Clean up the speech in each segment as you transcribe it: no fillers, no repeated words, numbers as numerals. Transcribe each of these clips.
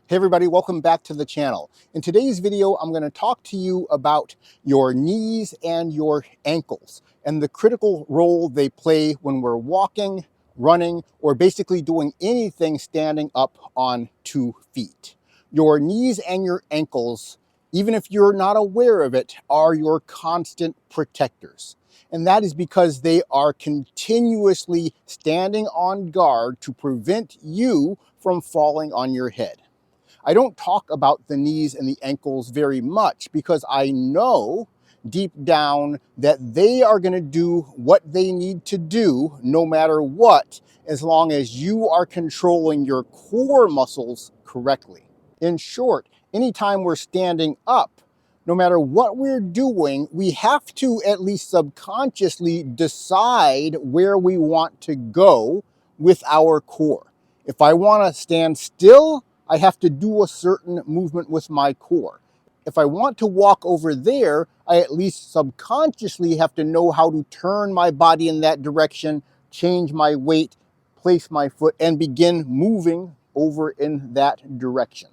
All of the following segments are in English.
Hey everybody, welcome back to the channel. In today's video, I'm going to talk to you about your knees and your ankles and the critical role they play when we're walking, running, or basically doing anything standing up on 2 feet. Your knees and your ankles, even if you're not aware of it, are your constant protectors. And that is because they are continuously standing on guard to prevent you from falling on your head. I don't talk about the knees and the ankles very much because I know deep down that they are going to do what they need to do no matter what, as long as you are controlling your core muscles correctly. In short, anytime we're standing up, no matter what we're doing, we have to at least subconsciously decide where we want to go with our core. If I want to stand still, I have to do a certain movement with my core. If I want to walk over there, I at least subconsciously have to know how to turn my body in that direction, change my weight, place my foot, and begin moving over in that direction.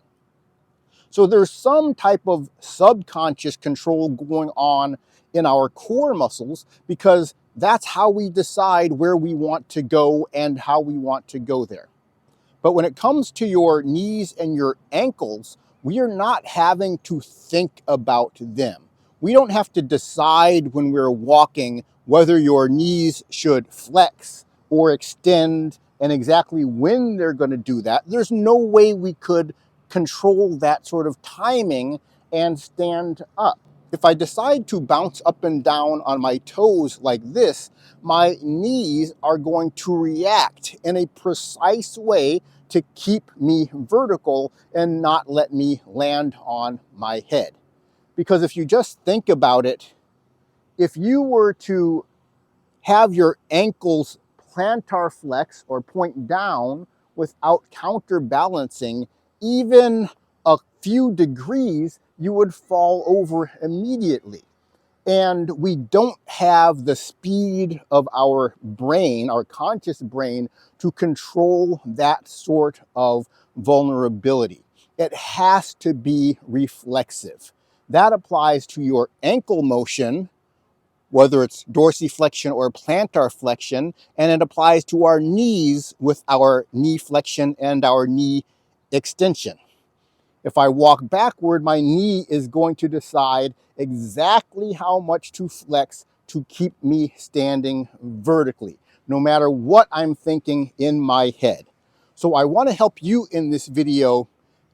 So there's some type of subconscious control going on in our core muscles because that's how we decide where we want to go and how we want to go there. But when it comes to your knees and your ankles, we are not having to think about them. We don't have to decide when we're walking whether your knees should flex or extend and exactly when they're going to do that. There's no way we could control that sort of timing and stand up. If I decide to bounce up and down on my toes like this, my knees are going to react in a precise way to keep me vertical and not let me land on my head. Because if you just think about it, if you were to have your ankles plantar flex or point down without counterbalancing, even a few degrees, you would fall over immediately. And we don't have the speed of our brain, our conscious brain, to control that sort of vulnerability. It has to be reflexive. That applies to your ankle motion, whether it's dorsiflexion or plantar flexion, and it applies to our knees with our knee flexion and our knee extension. If I walk backward, my knee is going to decide exactly how much to flex to keep me standing vertically, no matter what I'm thinking in my head. So I want to help you in this video,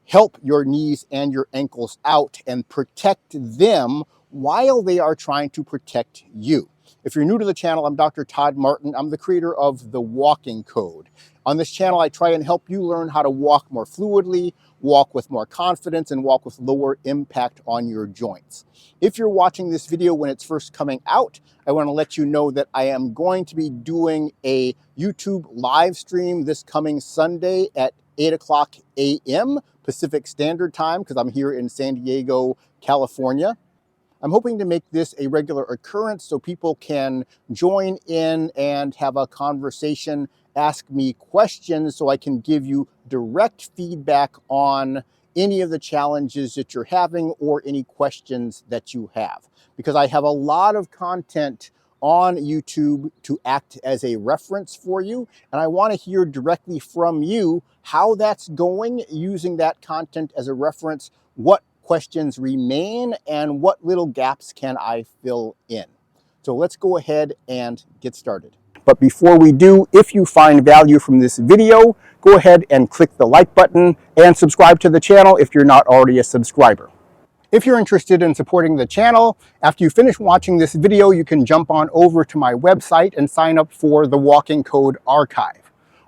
help your knees and your ankles out and protect them while they are trying to protect you. If you're new to the channel, I'm Dr. Todd Martin. I'm the creator of The Walking Code. On this channel, I try and help you learn how to walk more fluidly, walk with more confidence, and walk with lower impact on your joints. If you're watching this video when it's first coming out, I want to let you know that I am going to be doing a YouTube live stream this coming Sunday at 8 o'clock a.m. Pacific Standard Time, because I'm here in San Diego, California. I'm hoping to make this a regular occurrence so people can join in and have a conversation, ask me questions so I can give you direct feedback on any of the challenges that you're having or any questions that you have. Because I have a lot of content on YouTube to act as a reference for you, and I want to hear directly from you how that's going, using that content as a reference, what questions remain, and what little gaps can I fill in. So let's go ahead and get started. But before we do, if you find value from this video, go ahead and click the like button and subscribe to the channel if you're not already a subscriber. If you're interested in supporting the channel, after you finish watching this video, you can jump on over to my website and sign up for the Walking Code Archive.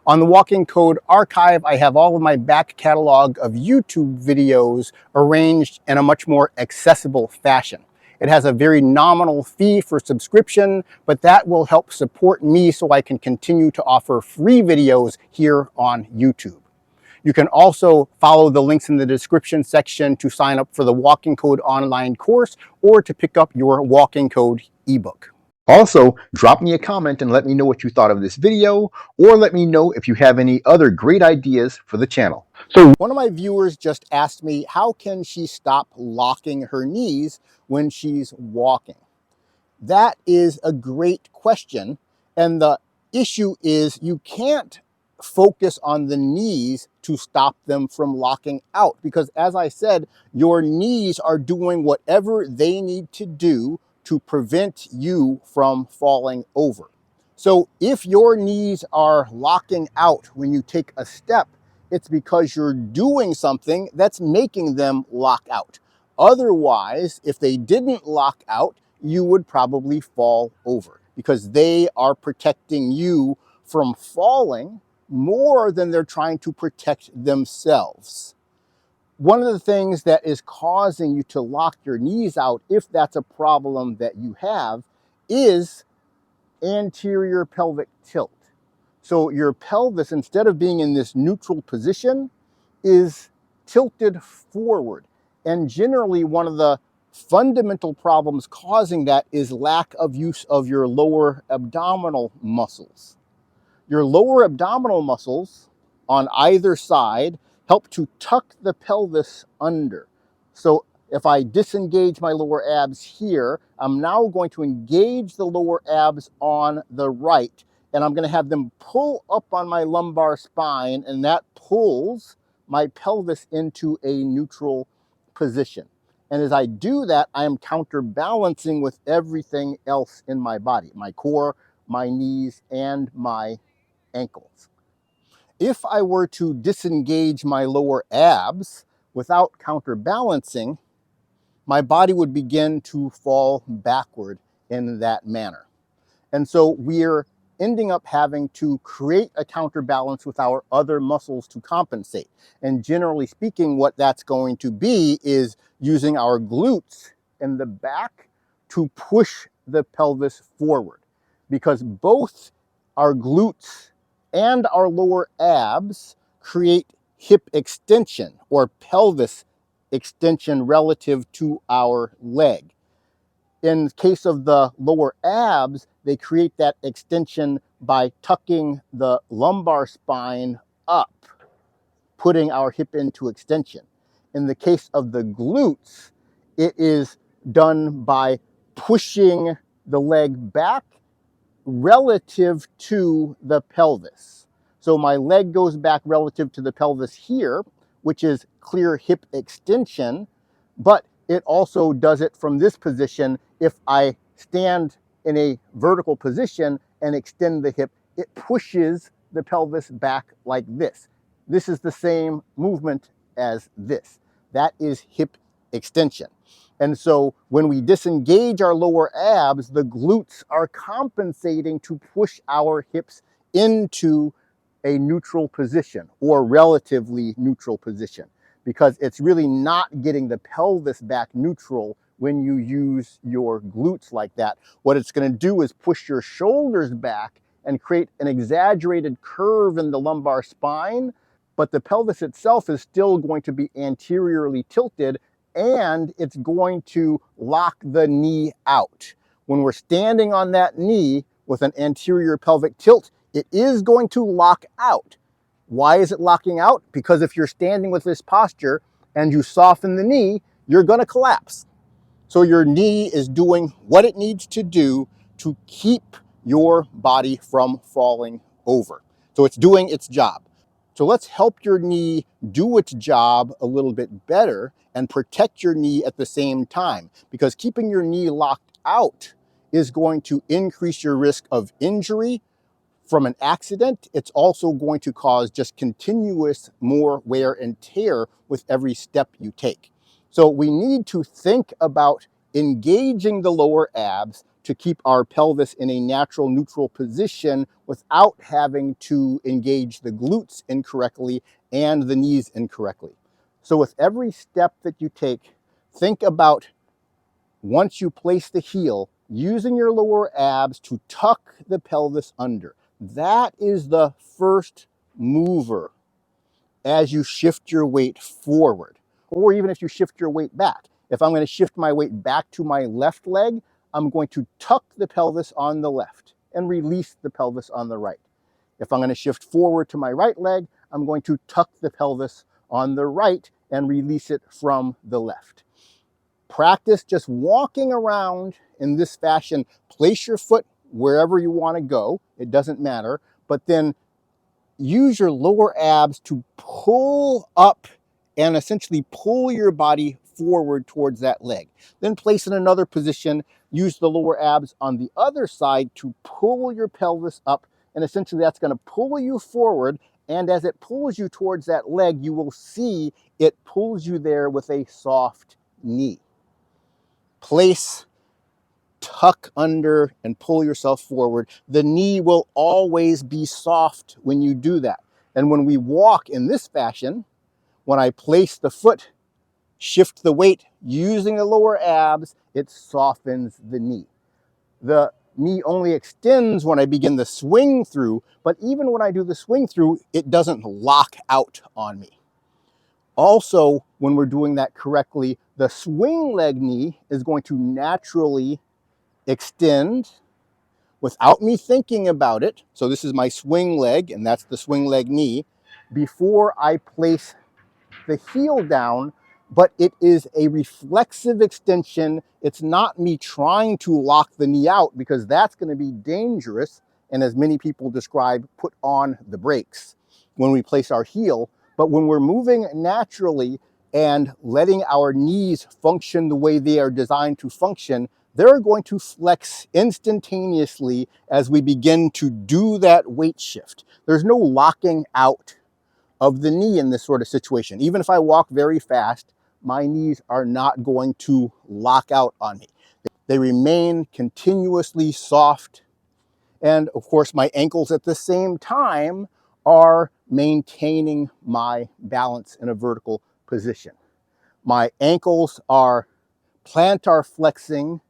On the Walking Code Archive, I have all of my back catalog of YouTube videos arranged in a much more accessible fashion. It has a very nominal fee for subscription, but that will help support me so I can continue to offer free videos here on YouTube. You can also follow the links in the description section to sign up for the Walking Code online course or to pick up your Walking Code ebook. Also, drop me a comment and let me know what you thought of this video, or let me know if you have any other great ideas for the channel. So one of my viewers just asked me, how can she stop locking her knees when she's walking? That is a great question. And the issue is you can't focus on the knees to stop them from locking out, because as I said, your knees are doing whatever they need to do to prevent you from falling over. So if your knees are locking out when you take a step, it's because you're doing something that's making them lock out. Otherwise, if they didn't lock out, you would probably fall over, because they are protecting you from falling more than they're trying to protect themselves. One of the things that is causing you to lock your knees out, if that's a problem that you have, is anterior pelvic tilt. So your pelvis, instead of being in this neutral position, is tilted forward. And generally, one of the fundamental problems causing that is lack of use of your lower abdominal muscles. Your lower abdominal muscles on either side help to tuck the pelvis under. So if I disengage my lower abs here, I'm now going to engage the lower abs on the right, and I'm going to have them pull up on my lumbar spine, and that pulls my pelvis into a neutral position. And as I do that, I am counterbalancing with everything else in my body, my core, my knees, and my ankles. If I were to disengage my lower abs without counterbalancing, my body would begin to fall backward in that manner. And so we're ending up having to create a counterbalance with our other muscles to compensate. And generally speaking, what that's going to be is using our glutes in the back to push the pelvis forward, because both our glutes and our lower abs create hip extension or pelvis extension relative to our leg. In case of the lower abs, they create that extension by tucking the lumbar spine up, putting our hip into extension. In the case of the glutes, it is done by pushing the leg back relative to the pelvis. So my leg goes back relative to the pelvis here, which is clear hip extension, but it also does it from this position. If I stand in a vertical position and extend the hip, it pushes the pelvis back like this. This is the same movement as this. That is hip extension. And so when we disengage our lower abs, the glutes are compensating to push our hips into a neutral position or relatively neutral position, because it's really not getting the pelvis back neutral when you use your glutes like that. What it's going to do is push your shoulders back and create an exaggerated curve in the lumbar spine, but the pelvis itself is still going to be anteriorly tilted, and it's going to lock the knee out. When we're standing on that knee with an anterior pelvic tilt, it is going to lock out. Why is it locking out? Because if you're standing with this posture and you soften the knee, you're going to collapse. So your knee is doing what it needs to do to keep your body from falling over. So it's doing its job. So let's help your knee do its job a little bit better and protect your knee at the same time, because keeping your knee locked out is going to increase your risk of injury from an accident. It's also going to cause just continuous more wear and tear with every step you take. So we need to think about engaging the lower abs to keep our pelvis in a natural neutral position without having to engage the glutes incorrectly and the knees incorrectly. So with every step that you take, think about, once you place the heel, using your lower abs to tuck the pelvis under. That is the first mover as you shift your weight forward, or even if you shift your weight back. If I'm going to shift my weight back to my left leg, I'm going to tuck the pelvis on the left and release the pelvis on the right. If I'm going to shift forward to my right leg, I'm going to tuck the pelvis on the right and release it from the left. Practice just walking around in this fashion. Place your foot wherever you want to go. It doesn't matter. But then use your lower abs to pull up and essentially pull your body forward towards that leg. Then place in another position. Use the lower abs on the other side to pull your pelvis up. And essentially that's going to pull you forward. And as it pulls you towards that leg, you will see it pulls you there with a soft knee. Place, tuck under, and pull yourself forward. The knee will always be soft when you do that. And when we walk in this fashion, when I place the foot, shift the weight using the lower abs, it softens the knee. The knee only extends when I begin the swing through, but even when I do the swing through, it doesn't lock out on me. Also, when we're doing that correctly, the swing leg knee is going to naturally extend without me thinking about it. So this is my swing leg, and that's the swing leg knee, before I place the heel down, but it is a reflexive extension. It's not me trying to lock the knee out, because that's going to be dangerous, and as many people describe, put on the brakes when we place our heel. But when we're moving naturally and letting our knees function the way they are designed to function, they're going to flex instantaneously as we begin to do that weight shift. There's no locking out of the knee in this sort of situation. Even if I walk very fast, my knees are not going to lock out on me. They remain continuously soft. And of course, my ankles at the same time are maintaining my balance in a vertical position. My ankles are plantar flexing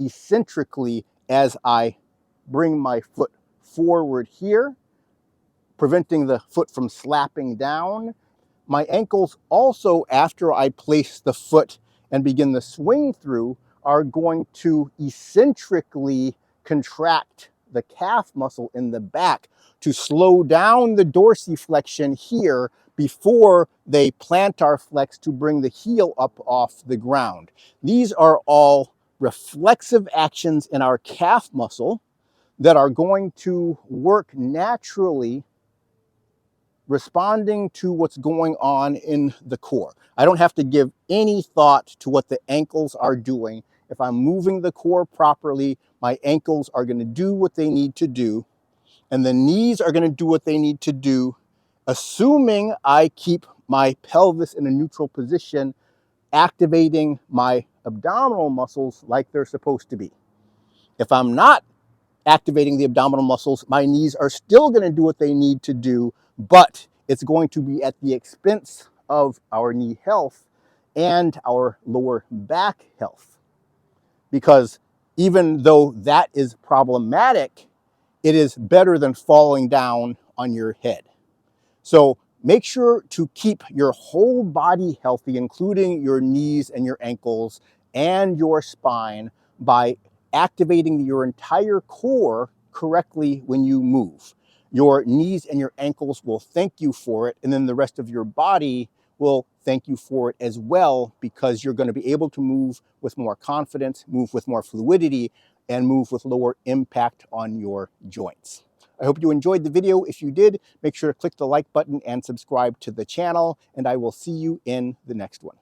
eccentrically as I bring my foot forward here, preventing the foot from slapping down. My ankles also, after I place the foot and begin the swing through, are going to eccentrically contract the calf muscle in the back to slow down the dorsiflexion here before they plantar flex to bring the heel up off the ground. These are all reflexive actions in our calf muscle that are going to work naturally, responding to what's going on in the core. I don't have to give any thought to what the ankles are doing. If I'm moving the core properly, my ankles are going to do what they need to do, and the knees are going to do what they need to do, assuming I keep my pelvis in a neutral position, activating my abdominal muscles like they're supposed to be. If I'm not activating the abdominal muscles, my knees are still going to do what they need to do, but it's going to be at the expense of our knee health and our lower back health. Because even though that is problematic, it is better than falling down on your head. So make sure to keep your whole body healthy, including your knees and your ankles and your spine, by activating your entire core correctly when you move. Your knees and your ankles will thank you for it, and then the rest of your body will thank you for it as well, because you're going to be able to move with more confidence, move with more fluidity, and move with lower impact on your joints. I hope you enjoyed the video. If you did, make sure to click the like button and subscribe to the channel, and I will see you in the next one.